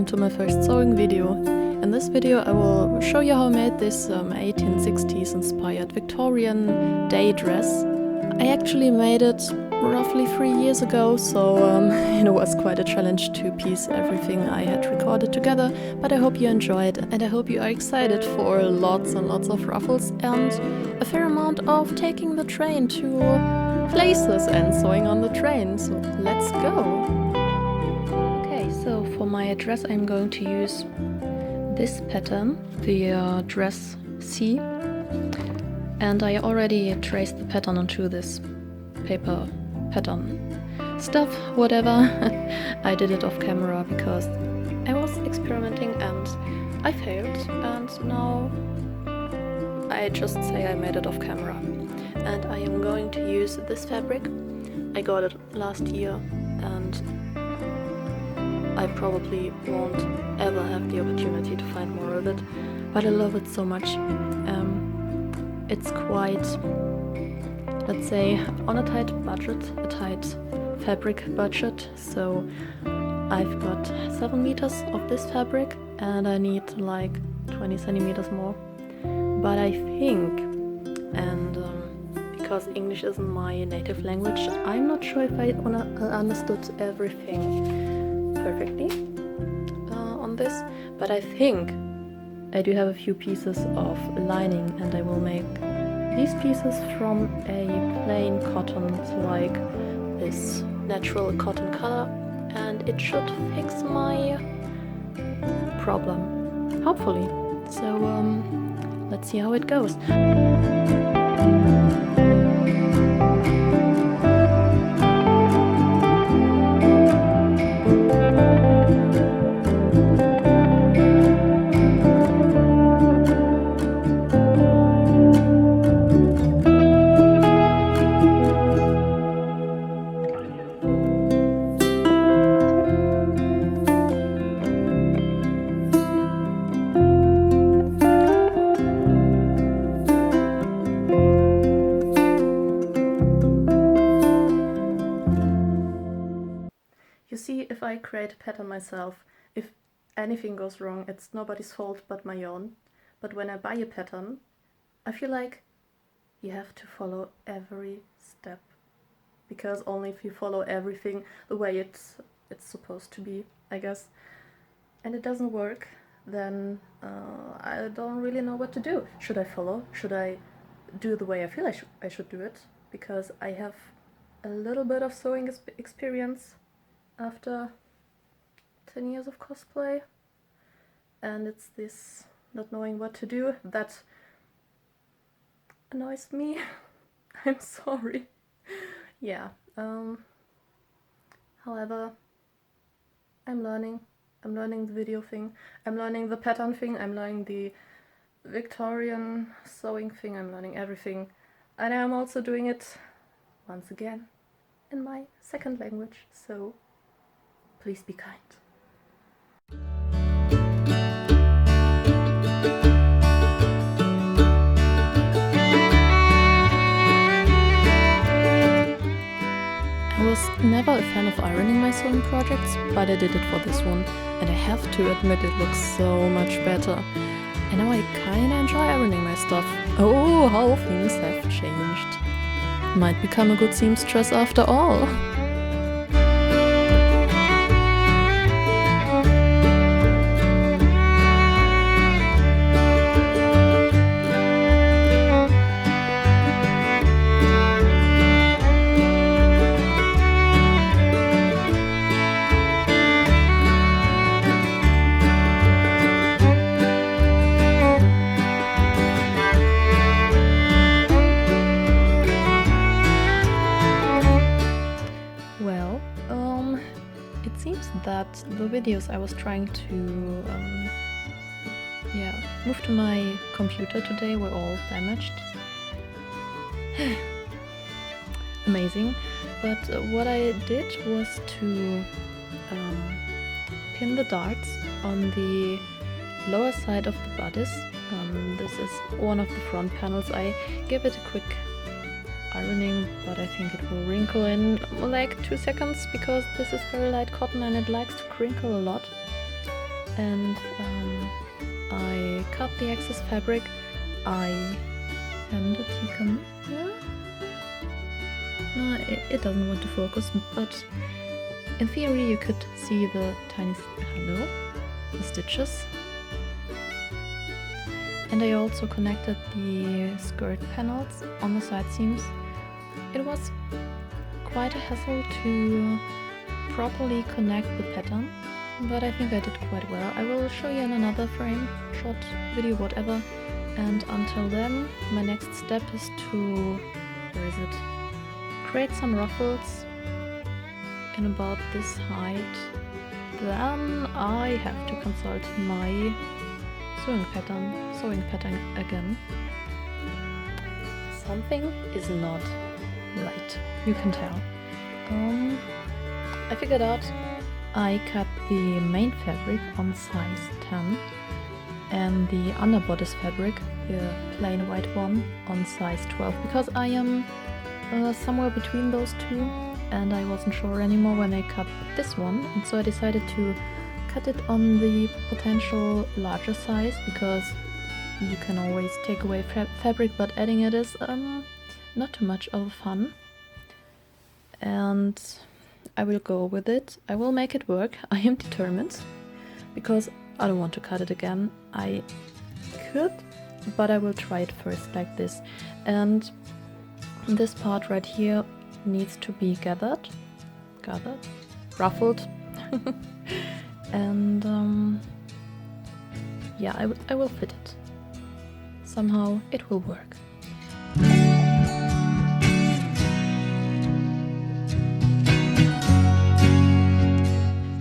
welcome to my first sewing video. In this video I will show you how I made this 1860s inspired Victorian day dress. I actually made it roughly 3 years ago, so it was quite a challenge to piece everything I had recorded together, but I hope you enjoyed and I hope you are excited for lots and lots of ruffles and a fair amount of taking the train to places and sewing on the train, so let's go! So for my dress I'm going to use this pattern, the dress C, and I already traced the pattern onto this paper pattern stuff, whatever. I did it off camera because I was experimenting and I failed, and now I just say I made it off camera. And I am going to use this fabric. I got it last year and I probably won't ever have the opportunity to find more of it, but I love it so much. It's quite, let's say, on a tight budget, a tight fabric budget, so I've got 7 meters of this fabric and I need like 20 centimeters more. But I think, and because English isn't my native language, I'm not sure if I understood everything perfectly on this, but I think I do have a few pieces of lining and I will make these pieces from a plain cotton, like this natural cotton color, and it should fix my problem, hopefully. So let's see how it goes. You see, if I create a pattern myself, if anything goes wrong, it's nobody's fault but my own. But when I buy a pattern, I feel like you have to follow every step, because only if you follow everything the way it's supposed to be, I guess, and it doesn't work, then I don't really know what to do. Should I follow? Should I do the way I feel I should do it? Because I have a little bit of sewing experience after 10 years of cosplay, and it's this not knowing what to do that annoys me. I'm sorry. Yeah, however, I'm learning the video thing, I'm learning the pattern thing, I'm learning the Victorian sewing thing, I'm learning everything, and I'm also doing it once again in my second language, so please be kind. I was never a fan of ironing my sewing projects, but I did it for this one, and I have to admit it looks so much better. And now I kinda enjoy ironing my stuff. Oh, how things have changed. Might become a good seamstress after all. It seems that the videos I was trying to move to my computer today were all damaged. Amazing. But what I did was to pin the darts on the lower side of the bodice. This is one of the front panels. I gave it a quick ironing, but I think it will wrinkle in like 2 seconds because this is very light cotton and it likes to crinkle a lot. and I cut the excess fabric. You can... Yeah? No, it doesn't want to focus, but in theory you could see the tiny... Hello? The stitches. And I also connected the skirt panels on the side seams. It was quite a hassle to properly connect the pattern, but I think I did quite well. I will show you in another frame, shot, video, whatever. And until then, my next step is to, where is it? Create some ruffles in about this height. Then I have to consult my sewing pattern again. Something is not right, you can tell. I figured out I cut the main fabric on size 10 and the under bodice fabric, the plain white one, on size 12 because I am somewhere between those two and I wasn't sure anymore when I cut this one, and so I decided to cut it on the potential larger size because you can always take away fabric, but adding it is not too much of fun. And I will go with it. I will make it work. I am determined because I don't want to cut it again. I could, but I will try it first like this. And this part right here needs to be ruffled. And yeah, I will fit it. Somehow it will work.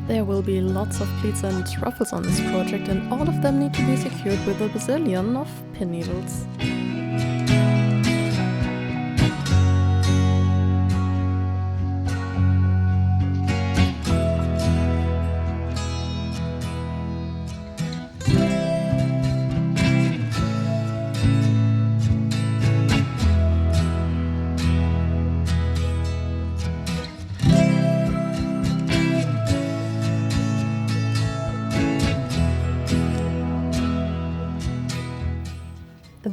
There will be lots of pleats and ruffles on this project, and all of them need to be secured with a bazillion of pin needles.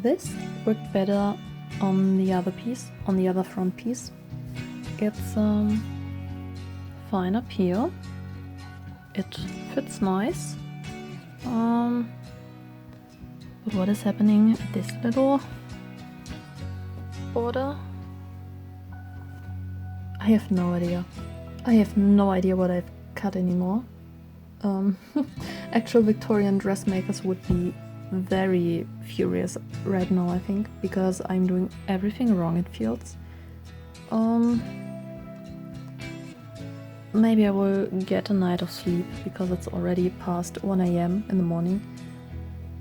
This worked better on the other piece, on the other front piece. It's fine up here. It fits nice. But what is happening at this little border? I have no idea. I have no idea what I've cut anymore. Actual Victorian dressmakers would be very furious right now, I think, because I'm doing everything wrong, it feels. Maybe I will get a night of sleep because it's already past 1 AM in the morning,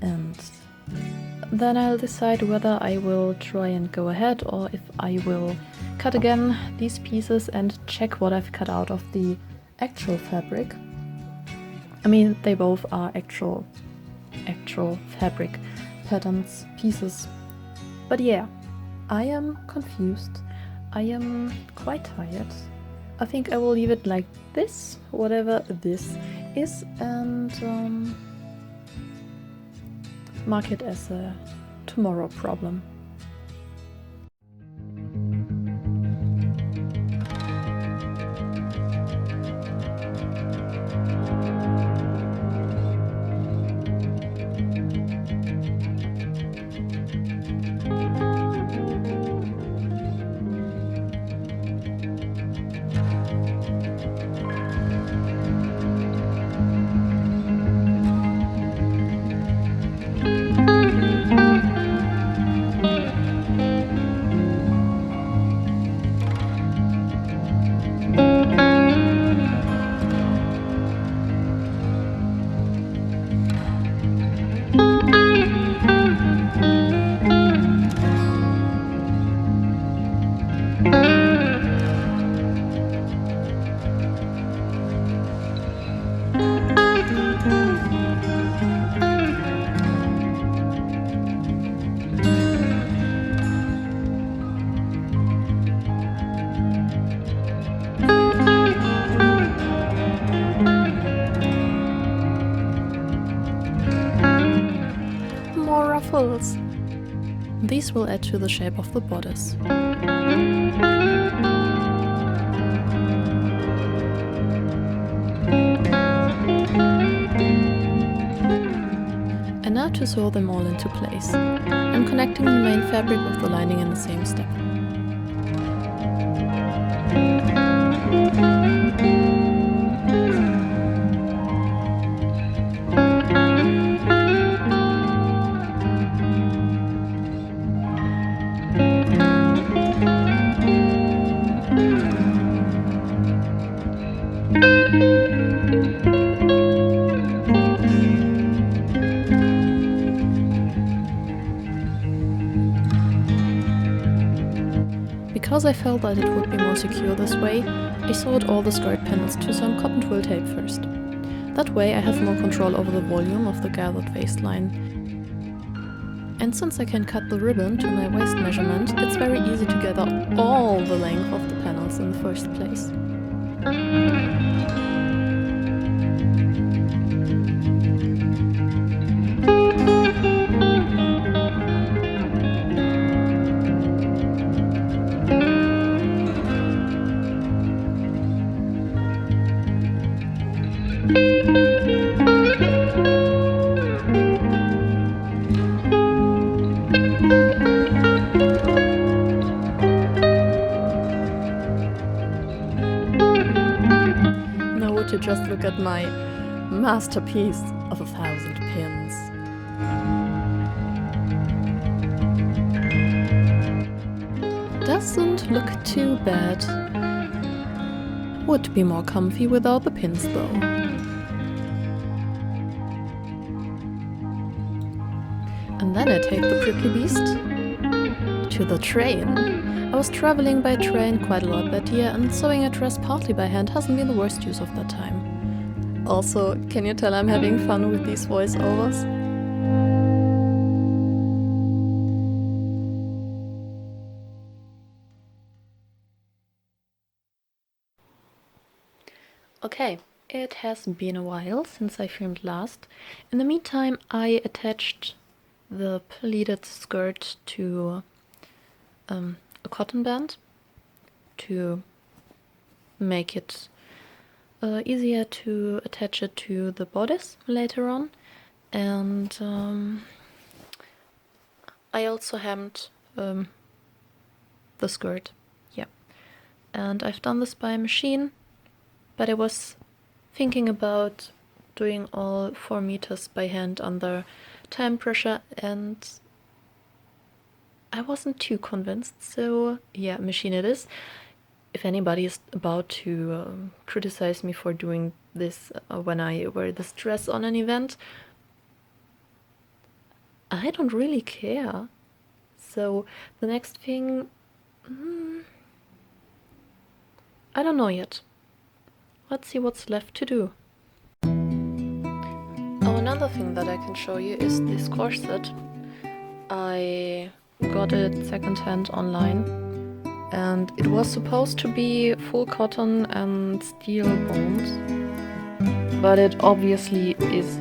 and then I'll decide whether I will try and go ahead or if I will cut again these pieces and check what I've cut out of the actual fabric. I mean, they both are actual fabric patterns, pieces. But yeah, I am confused. I am quite tired. I think I will leave it like this, whatever this is, and mark it as a tomorrow problem. These will add to the shape of the bodice. And now to sew them all into place. I'm connecting the main fabric with the lining in the same step. Because I felt that it would be more secure this way, I sewed all the skirt panels to some cotton twill tape first. That way I have more control over the volume of the gathered waistline. And since I can cut the ribbon to my waist measurement, it's very easy to gather all the length of the panels in the first place. To just look at my masterpiece of 1,000 pins. Doesn't look too bad. Would be more comfy without the pins though. And then I take the prickly beast to the train. I was traveling by train quite a lot that year, and sewing a dress partly by hand hasn't been the worst use of that time. Also, can you tell I'm having fun with these voiceovers? Okay, it has been a while since I filmed last. In the meantime, I attached the pleated skirt to a cotton band to make it easier to attach it to the bodice later on, and I also hemmed the skirt, yeah, and I've done this by machine, but I was thinking about doing all 4 meters by hand under time pressure, and I wasn't too convinced, so yeah, machine it is. If anybody is about to criticize me for doing this when I wear this dress on an event, I don't really care. So the next thing, I don't know yet. Let's see what's left to do. Oh, another thing that I can show you is this corset. I got it secondhand online, and it was supposed to be full cotton and steel bones, but it obviously is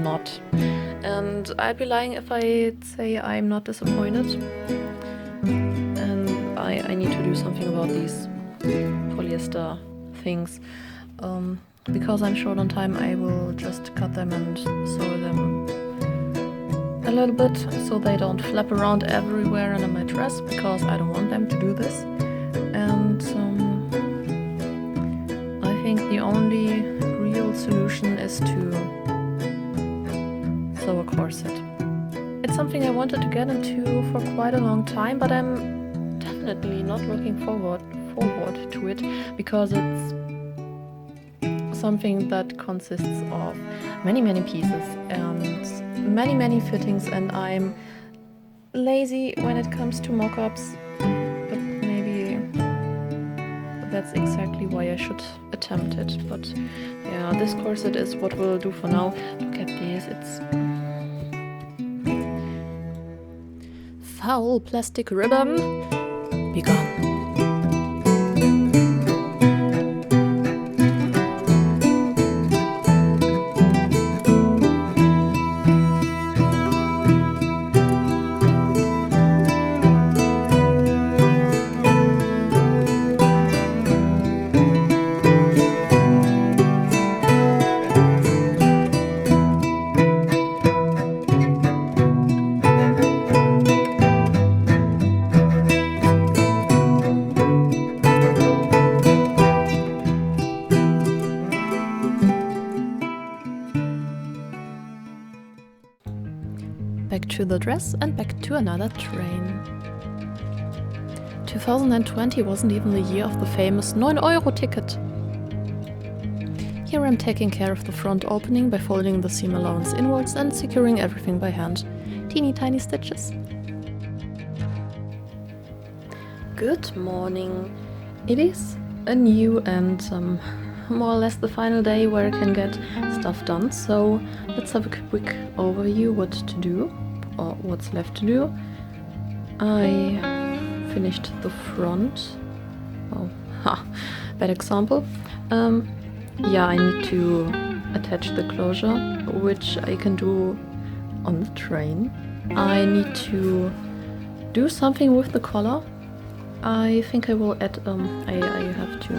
not. And I'd be lying if I'd say I'm not disappointed. And I need to do something about these polyester things. Because I'm short on time, I will just cut them and sew them a little bit so they don't flap around everywhere under my dress, because I don't want them to do this. And I think the only real solution is to sew a corset. It's something I wanted to get into for quite a long time, but I'm definitely not looking forward to it, because it's something that consists of many pieces and many fittings, and I'm lazy when it comes to mock-ups, but maybe that's exactly why I should attempt it. But yeah, this corset is what we'll do for now. Look at this, it's foul plastic ribbon. Be gone. the dress and back to another train. 2020 wasn't even the year of the famous 9-Euro ticket. Here I'm taking care of the front opening by folding the seam allowance inwards and securing everything by hand. Teeny tiny stitches. Good morning. It is a new and more or less the final day where I can get stuff done, so let's have a quick overview what to do or what's left to do. I finished the front. Oh, bad example. Yeah, I need to attach the closure, which I can do on the train. I need to do something with the collar. I think I will add, I have to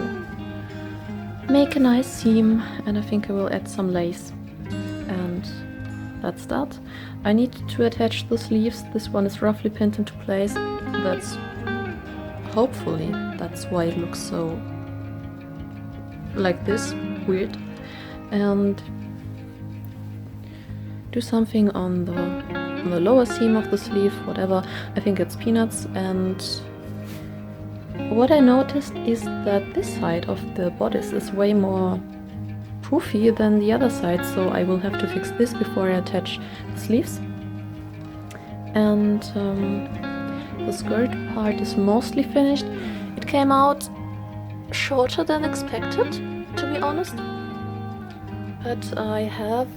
make a nice seam, and I think I will add some lace. And that's that. I need to attach the sleeves. This one is roughly pinned into place. Hopefully, that's why it looks so like this, weird. And do something on the lower seam of the sleeve, whatever. I think it's peanuts. And what I noticed is that this side of the bodice is way more poofy than the other side, so I will have to fix this before I attach the sleeves. And the skirt part is mostly finished. It came out shorter than expected, to be honest. But I have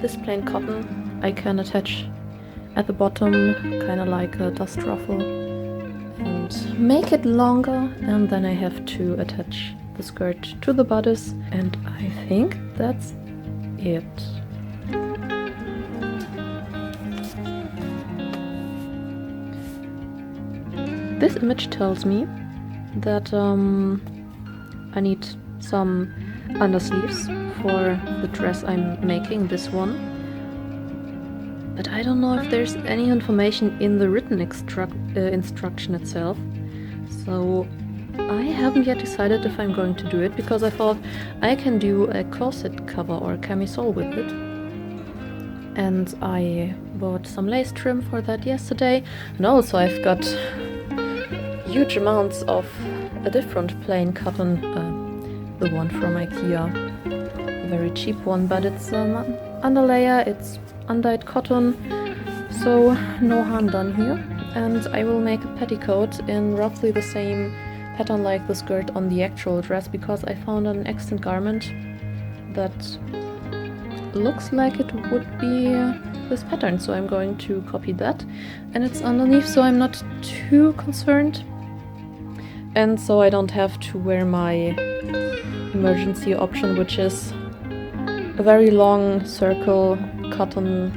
this plain cotton I can attach at the bottom, kind of like a dust ruffle, and make it longer, and then I have to attach the skirt to the bodice, and I think that's it. This image tells me that I need some undersleeves for the dress I'm making, this one. But I don't know if there's any information in the written instruction itself. So I haven't yet decided if I'm going to do it, because I thought I can do a corset cover or a camisole with it. And I bought some lace trim for that yesterday. And also I've got huge amounts of a different plain cotton, the one from IKEA, a very cheap one, but it's underlayer, it's undyed cotton, so no harm done here. And I will make a petticoat in roughly the same pattern like the skirt on the actual dress, because I found an extant garment that looks like it would be this pattern, so I'm going to copy that. And it's underneath, so I'm not too concerned. And so I don't have to wear my emergency option, which is a very long circle cotton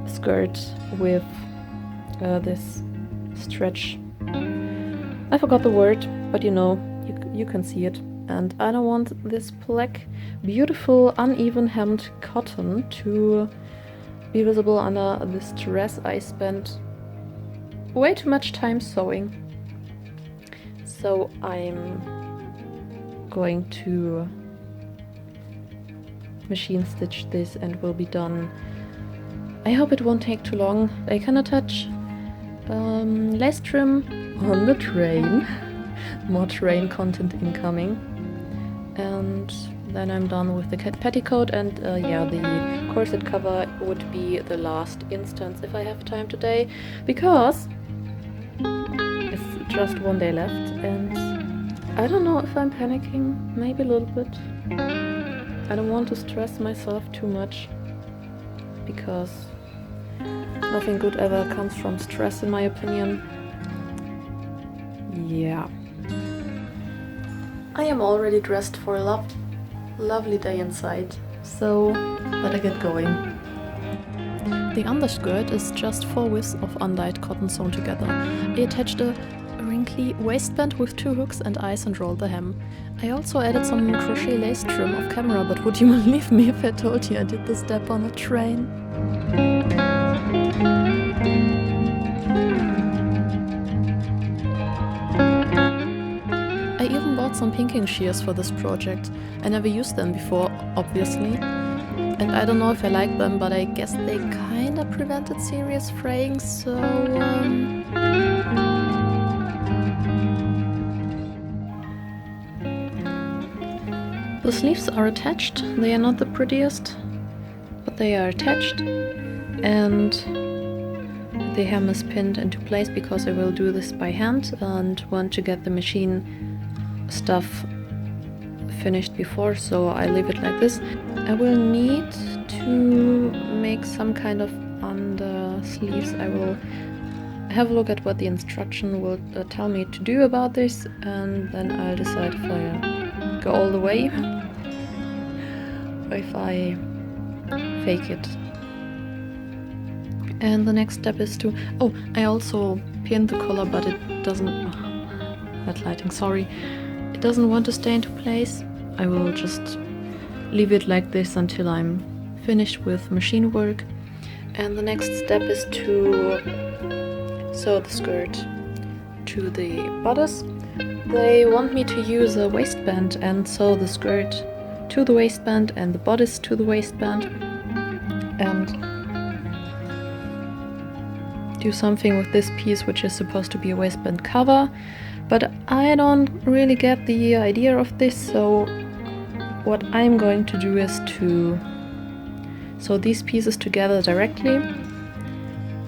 skirt with this stretch. I forgot the word, but you know, you can see it. And I don't want this black, beautiful, uneven hemmed cotton to be visible under this dress I spent way too much time sewing. So I'm going to machine stitch this and will be done. I hope it won't take too long. I can attach lace trim on the train. More train content incoming. And then I'm done with the petticoat, and yeah, the corset cover would be the last instance if I have time today, because it's just one day left, and I don't know if I'm panicking, maybe a little bit. I don't want to stress myself too much, because nothing good ever comes from stress, in my opinion. Yeah. I am already dressed for a lovely day inside, so better get going. The underskirt is just 4 widths of undyed cotton sewn together. I attached a wrinkly waistband with 2 hooks and eyes and rolled the hem. I also added some crochet lace trim off camera, but would you believe me if I told you I did the step on a train? I even bought some pinking shears for this project. I never used them before, obviously. And I don't know if I like them, but I guess they kinda prevented serious fraying, so the sleeves are attached. They are not the prettiest, but they are attached, and the hem is pinned into place because I will do this by hand and want to get the machine stuff finished before, so I leave it like this. I will need to make some kind of under sleeves. I will have a look at what the instruction will tell me to do about this, and then I'll decide if I go all the way or if I fake it. And the next step is to... oh, I also pinned the collar, but it doesn't... bad lighting, sorry. It doesn't want to stay into place. I will just leave it like this until I'm finished with machine work. And the next step is to sew the skirt to the bodice. They want me to use a waistband and sew the skirt to the waistband and the bodice to the waistband, and do something with this piece, which is supposed to be a waistband cover, but I don't really get the idea of this, so what I'm going to do is to sew these pieces together directly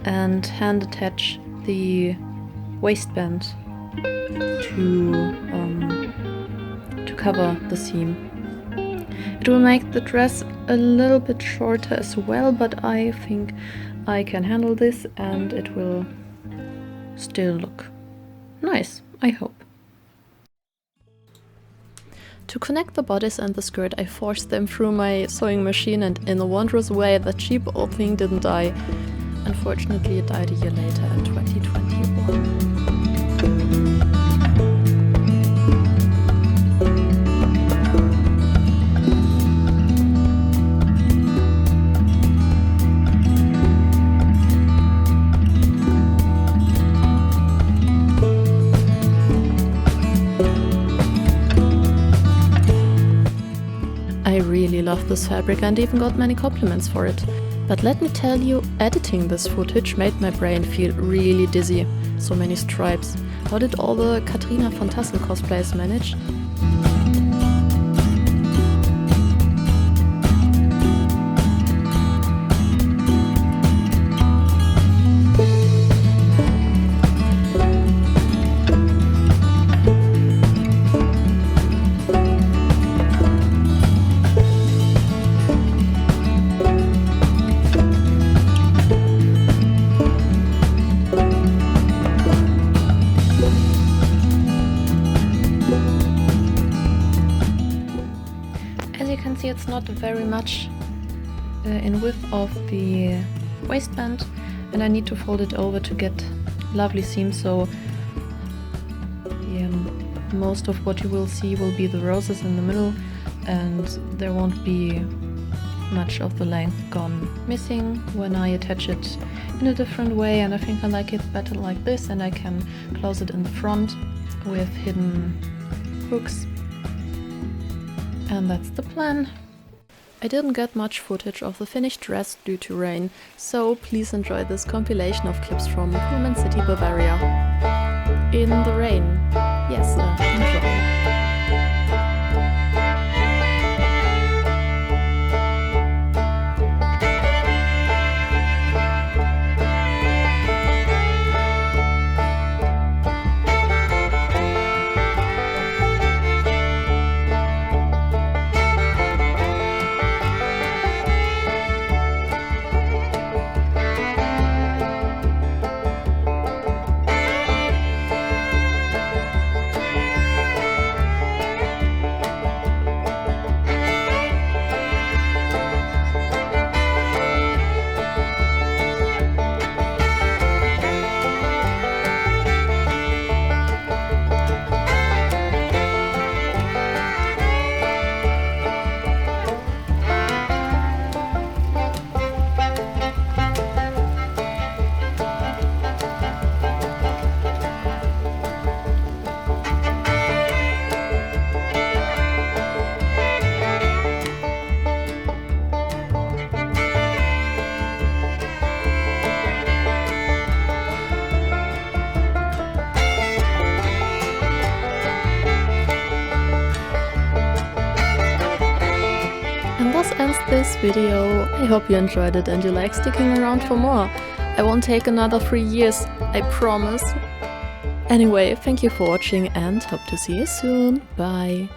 and hand attach the waistband to cover the seam. It will make the dress a little bit shorter as well, but I think I can handle this and it will still look nice, I hope. To connect the bodice and the skirt, I forced them through my sewing machine, and in a wondrous way that cheap old thing didn't die. Unfortunately, it died a year later in 2021. I really love this fabric and even got many compliments for it. But let me tell you, editing this footage made my brain feel really dizzy. So many stripes. How did all the Katrina von Tassel cosplays manage? See, it's not very much in width of the waistband, and I need to fold it over to get lovely seams, so most of what you will see will be the roses in the middle, and there won't be much of the length gone missing when I attach it in a different way, and I think I like it better like this, and I can close it in the front with hidden hooks. And that's the plan. I didn't get much footage of the finished dress due to rain, so please enjoy this compilation of clips from Pullman City, Bavaria. In the rain. Yes, enjoy. this video. I hope you enjoyed it and you like sticking around for more. I won't take another 3 years, I promise. Anyway, thank you for watching and hope to see you soon. Bye.